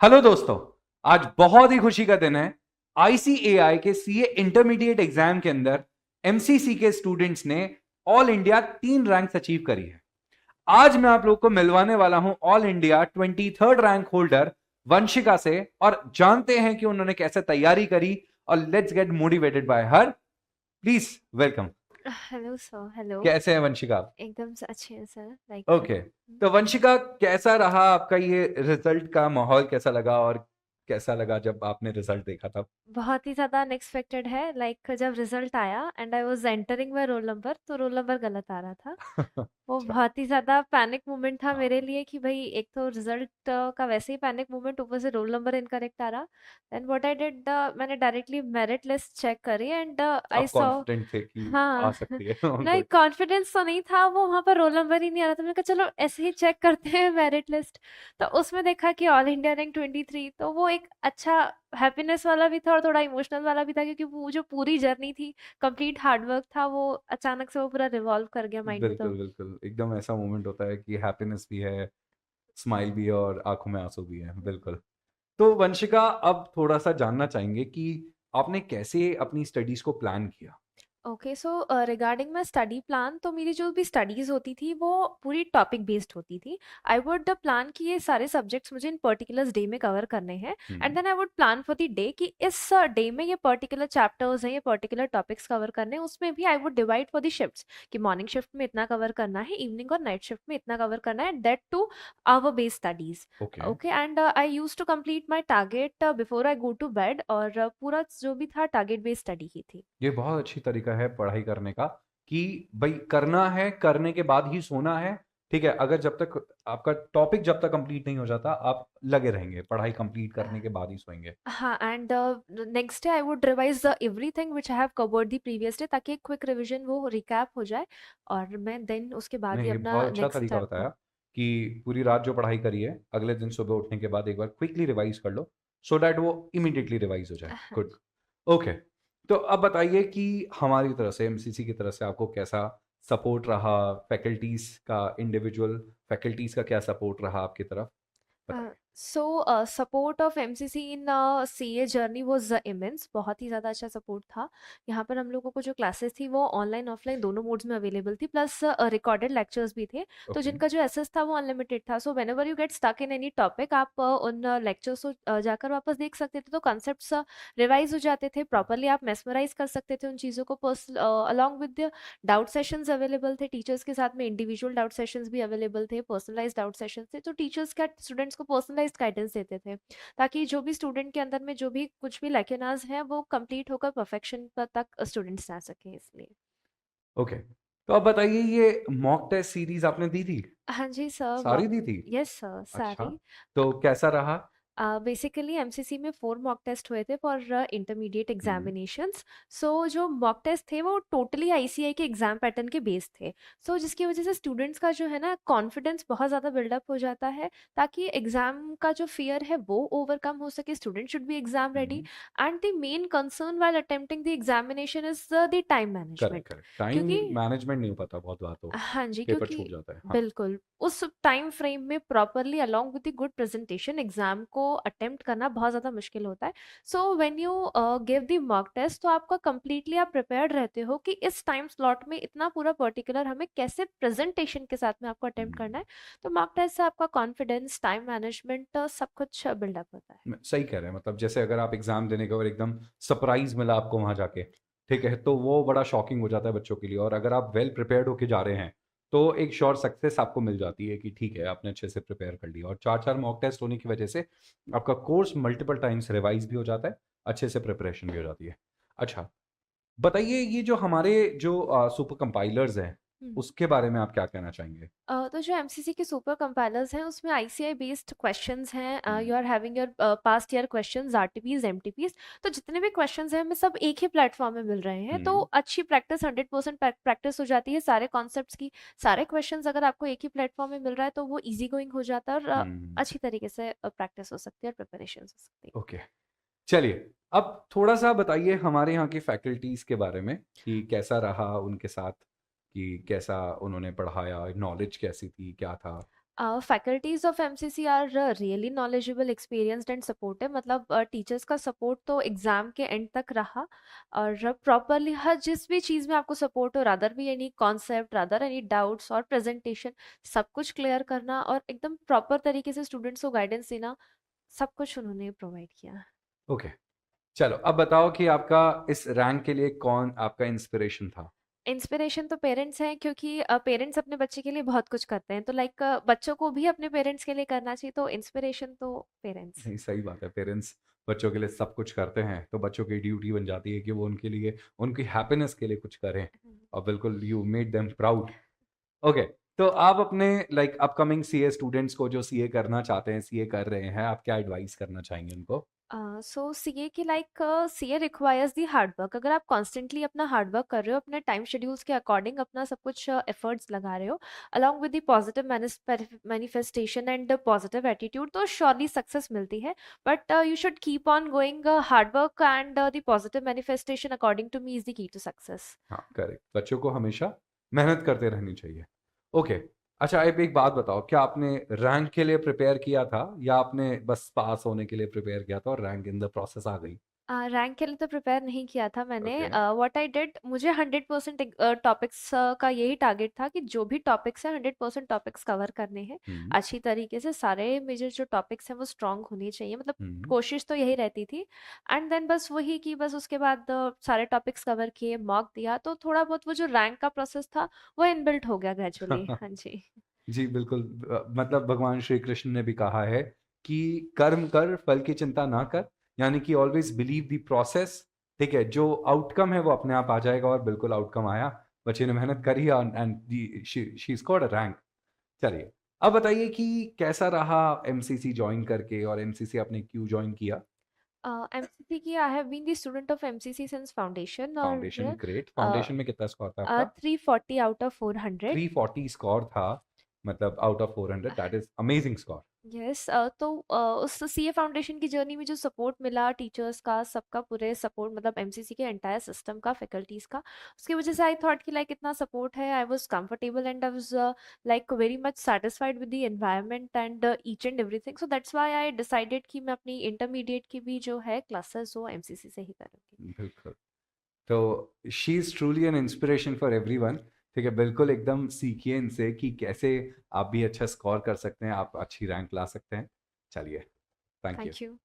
Hello दोस्तों, आज बहुत ही खुशी का दिन है। आईसीएआई के सीए इंटरमीडिएट एग्जाम के अंदर एमसीसी के स्टूडेंट्स ने ऑल इंडिया 3 रैंक्स अचीव करी है। आज मैं आप लोग को मिलवाने वाला हूं all India 23rd rank holder Vanshika से और जानते हैं कि उन्होंने कैसे तैयारी करी और let's get motivated by her. Please welcome. Hello sir. Hello. कैसे हैं वंशिका आप? एकदम से अच्छे हैं सर। ओके, तो वंशिका कैसा रहा आपका ये रिजल्ट का माहौल, कैसा लगा और कैसा लगा जब आपने रिजल्ट देखा था? बहुत ही ज़्यादा अनएक्सपेक्टेड है। जब रिजल्ट आया and I was entering my roll number, तो रोल नंबर गलत आ रहा था। वो अच्छा। बहुत ही ज़्यादा पैनिक मोमेंट था मेरे लिए कि भाई एक तो रिजल्ट का वैसे ही पैनिक मोमेंट, ऊपर से रोल नंबर इनकरेक्ट आ रहा। देन व्हाट आई डिड, मैंने डायरेक्टली मेरिट लिस्ट चेक करी एंड आई आप सॉ। कॉन्फिडेंट थे कि आ हाँ। सकती है नहीं, गुड। कॉन्फिडेंस तो नहीं था, वो वहाँ पर रोल नंबर ही नहीं आ रहा था। मैंने कहा चलो ऐसे ही चेक करते हैं मेरिट लिस्ट। तो उसमें देखा कि ऑल इंडिया रैंक 23, तो वो एक अच्छा हैप्पीनेस वाला भी था और थोड़ा इमोशनल वाला भी था, क्योंकि वो जो पूरी जर्नी थी, कंप्लीट हार्डवर्क था, वो अचानक से वो पूरा रिवॉल्व कर गया माइंड में। तो बिल्कुल बिल्कुल, एकदम ऐसा मोमेंट होता है कि हैप्पीनेस भी है, स्माइल भी है और आंखों में आंसू भी है। बिल्कुल। तो वंशिका, अब थोड़ा सा जानना चाहेंगे कि आपने कैसे अपनी स्टडीज को प्लान किया? Okay, so regarding my study plan, तो मेरी जो भी स्टडीज़ होती थी वो पूरी टॉपिक बेस्ड होती थी। आई वुड प्लान कि ये सारे सब्जेक्ट्स मुझे इन पर्टिकुलर डे में कवर करने हैं, and hmm. Then I would plan for the day कि इस डे में ये पर्टिकुलर चैप्टर्स हैं, ये पर्टिकुलर टॉपिक्स कवर करने हैं। उसमें भी I would divide for the shifts कि मॉर्निंग शिफ्ट में इतना कवर करना है, इवनिंग और नाइट शिफ्ट में इतना कवर करना है, that two hour based studies. Okay. Okay, and I use to complete my target before I go to bed, और पूरा जो भी था टारगेट बेस्ड स्टडी ही थी। ये बहुत अच्छी तरीका है पढ़ाई करने का कि भाई करना है, करने के बाद ही सोना है। ठीक है, अगर जब तक आपका टॉपिक जब तक कंप्लीट नहीं हो जाता आप लगे रहेंगे, पढ़ाई कंप्लीट करने के बाद ही सोएंगे। हाँ, and next day I would revise everything which I have covered the previous day, ताकि एक क्विक रिवीजन वो रिकैप हो जाए, और मैं देन उसके बाद नहीं, ही ये अपना बहुत अच्छा नेक्स्ट तरीका स्टेप बताया को। कि पूरी रात जो पढ़ाई करी है अगले दिन सुबह उठने के बाद एक बार क्विकली रिवाइज कर लो, सो दैट वो इमीडिएटली रिवाइज हो जाए। हाँ गुड। जी। ओके। तो अब बताइए कि हमारी तरफ से, एमसीसी की तरफ से आपको कैसा सपोर्ट रहा? फैकल्टीज का, इंडिविजुअल फैकल्टीज का क्या सपोर्ट रहा आपकी तरफ? बताइए। So support of MCC in CA journey was immense. बहुत ही ज़्यादा अच्छा सपोर्ट था। यहाँ पर हम लोगों को जो क्लासेस थी वो ऑनलाइन ऑफलाइन दोनों मोड्स में अवेलेबल थी, प्लस रिकॉर्डेड लेक्चर्स भी थे। तो ओके। जिनका जो एसेस था वो अनलिमिटेड था। So whenever you get stuck in any topic, आप उन लेक्चर्स को जाकर वापस देख सकते थे, तो कॉन्सेप्ट्स रिवाइज हो जाते थे प्रॉपरली। आप मेस्मराइज कर सकते थे उन चीज़ों को। Person along with doubt sessions available थे टीचर्स के साथ में, इंडिविजुअल डाउट सेशंस भी अवेलेबल थे, पर्सनलाइज डाउट सेशंस थे। तो टीचर्स क्या स्टूडेंट्स को पर्सनलाइज्ड गाइडेंस देते थे, ताकि जो भी स्टूडेंट के अंदर में जो भी कुछ भी लेक्चर्स हैं वो कंप्लीट होकर परफेक्शन तक स्टूडेंट्स जा सके, इसलिए। ओके, तो अब बताइए, ये मॉक टेस्ट सीरीज आपने दी थी? हाँ जी सर, सारी मॉक। दी थी? यस सर, अच्छा, सारी। तो कैसा रहा? बेसिकली एमसीसी में 4 मॉक टेस्ट हुए थे फॉर इंटरमीडिएट हम्म। एग्जामिनेशंस। सो जो मॉक टेस्ट थे वो टोटली आईसीआई के एग्जाम पैटर्न के बेस थे। सो जिसकी वजह से स्टूडेंट्स का जो है ना कॉन्फिडेंस बहुत ज़्यादा बिल्डअप हो जाता है, ताकि एग्जाम का जो फियर है वो ओवरकम हो सके। Student should be exam ready, hmm. And the main concern while attempting the examination is the time correct management. Correct, time क्योंकि मैनेजमेंट नहीं हो पाता बहुत बार तो हाँ जी, पेपर क्योंकि छूट जाता है। हाँ। बिल्कुल उस टाइम फ्रेम में properly along with the good presentation exam को अटेम्प्ट करना बहुत ज़्यादा मुश्किल होता है। So when you give the mock test, तो आपका कंप्लीटली आप प्रिपेयर्ड रहते हो कि इस टाइम स्लॉट में इतना पूरा पर्टिकुलर हमें कैसे प्रेजेंटेशन के साथ में आपको अटेम्प्ट करना हम्म। है। तो मॉक टेस्ट से आपका कॉन्फिडेंस, टाइम मैनेजमेंट, सब कुछ बिल्डअप होता है। सही कह रहे हैं, मतलब जैसे अगर आप एग्जाम देने गए और एकदम सरप्राइज मिला आपको वहां जाके, ठीक है, तो वो बड़ा शॉकिंग हो जाता है बच्चों के लिए। और अगर आप वेल प्रिपेयर्ड होके जा रहे हैं तो एक श्योर सक्सेस आपको मिल जाती है कि ठीक है, आपने अच्छे से प्रिपेयर कर लिया। और 4-4 मॉक टेस्ट होने की वजह से आपका कोर्स मल्टीपल टाइम्स रिवाइज भी हो जाता है, अच्छे से प्रिपरेशन भी हो जाती है। अच्छा, बताइए, ये जो हमारे जो सुपर कंपाइलर्स हैं, हम्म। उसके बारे में आप क्या कहना चाहेंगे? तो जो एमसीसी के सुपर कंपाइलर्स हैं उसमें आईसीआई बेस्ड क्वेश्चंस हैं। Hmm. You are having your past year questions, RTPs, MTPs. तो जितने भी क्वेश्चंस हैं हमें सब एक ही प्लेटफॉर्म में मिल रहे हैं, तो हम्म। अच्छी प्रैक्टिस, 100% प्रैक्टिस हो जाती है सारे कॉन्सेप्ट्स की। सारे क्वेश्चंस अगर आपको एक ही प्लेटफॉर्म में मिल रहा है तो वो इजी गोइंग हो जाता है, और हम्म। अच्छी तरीके से प्रैक्टिस हो सकती है और प्रिपरेशन हो सकती है। ओके, चलिए, अब थोड़ा सा बताइए हमारे यहाँ की फैकल्टीज के बारे में कि कैसा रहा उनके साथ, कि कैसा उन्होंने पढ़ाया, नॉलेज कैसी थी, क्या था? Faculties of MCC are really knowledgeable, experienced and supportive. मतलब टीचर्स का सपोर्ट तो एग्जाम के एंड तक रहा, और प्रॉपरली हर जिस भी चीज़ में आपको सपोर्ट हो, रादर भी any concept, rather any doubts और प्रेजेंटेशन, सब कुछ क्लियर करना और एकदम प्रॉपर तरीके से स्टूडेंट्स को गाइडेंस देना, सब कुछ उन्होंने प्रोवाइड किया। ओके, चलो अब बताओ कि आपका इस रैंक के लिए कौन आपका इंस्पिरेशन था? इंस्पिरेशन तो पेरेंट्स हैं, क्योंकि पेरेंट्स अपने बच्चे के लिए बहुत कुछ करते हैं, तो लाइक बच्चों को भी अपने पेरेंट्स के लिए करना चाहिए, तो इंस्पिरेशन तो पेरेंट्स। नहीं, सही बात है, पेरेंट्स बच्चों के लिए सब कुछ करते हैं, तो बच्चों की ड्यूटी बन जाती है कि वो उनके लिए, उनकी हैप्पीनेस के लिए कुछ करें, और बिल्कुल you made them proud. Okay, तो आप अपने लाइक अपकमिंग सीए स्टूडेंट्स को जो सीए करना चाहते हैं, सीए कर रहे हैं, आप क्या एडवाइस करना चाहेंगे उनको? सो सीए की लाइक सीए रिक्वायर्स दी हार्ड वर्क। अगर आप कॉन्स्टेंटली अपना हार्ड वर्क कर रहे हो, अपने टाइम शेड्यूल्स के अकॉर्डिंग अपना सब कुछ एफर्ट्स लगा रहे हो, along with the positive manifestation and positive attitude, तो श्योरली सक्सेस मिलती है। But you should keep on going. Hard work and the positive manifestation according to me is the key to success. हाँ, correct, बच्चों को हमेशा मेहनत करते रहनी चाहिए। ओके, अच्छा अब एक बात बताओ, क्या आपने रैंक के लिए प्रिपेयर किया था, या आपने बस पास होने के लिए प्रिपेयर किया था और रैंक इन द प्रोसेस आ गई? रैंक के लिए तो प्रिपेयर नहीं किया था मैंने। ओके। व्हाट आई डिड, मुझे 100% टॉपिक्स का यही टारगेट था कि जो भी टॉपिक्स हैं 100% टॉपिक्स कवर करने हैं हम्म। अच्छी तरीके से। सारे मेजर जो टॉपिक्स हैं वो स्ट्रांग होने चाहिए, मतलब हम्म। कोशिश तो यही रहती थी। एंड देन बस वही कि बस उसके बाद सारे टॉपिक्स कवर किए, मॉक दिया, तो थोड़ा बहुत वो जो रैंक का प्रोसेस था वो इनबिल्ट हो गया ग्रेजुअली। हाँ जी। जी, बिल्कुल। मतलब भगवान श्री कृष्ण ने भी कहा है कि कर्म कर, फल की चिंता ना कर, यानी कि ऑलवेज बिलीव द प्रोसेस। ठीक है, जो आउटकम है वो अपने आप आ जाएगा, और बिल्कुल आउटकम आया। बच्चे ने मेहनत करी and she scored a rank. चलिए, अब बताइए कि कैसा रहा एमसीसी ज्वाइन करके, और एमसीसी आपने क्यों ज्वाइन किया? एमसीसी की, I have been the student of MCC since foundation, foundation, और ग्रेट। फाउंडेशन में कितना स्कोर था आपका? 340 आउट ऑफ 400। 340 स्कोर था, मतलब out of 400, that is amazing score. Yes. तो उस सीए फाउंडेशन की जर्नी में जो सपोर्ट मिला टीचर्स का, सबका पूरे सपोर्ट, मतलब एमसीसी के एंटायर सिस्टम का, फैकल्टीज का, उसकी वजह से आई थॉट कि लाइक इतना सपोर्ट है, I was comfortable and I was like very much satisfied with the environment and each and everything. So that's why I decided कि मैं अपनी इंटरमीडिएट की भी जो है क्लासेस वो एमसीसी से ही करूँगी। बिल्कुल। तो she is truly an inspiration for everyone. ठीक है, बिल्कुल एकदम सीखिए इनसे कि कैसे आप भी अच्छा स्कोर कर सकते हैं, आप अच्छी रैंक ला सकते हैं। चलिए, थैंक यू। Thank you.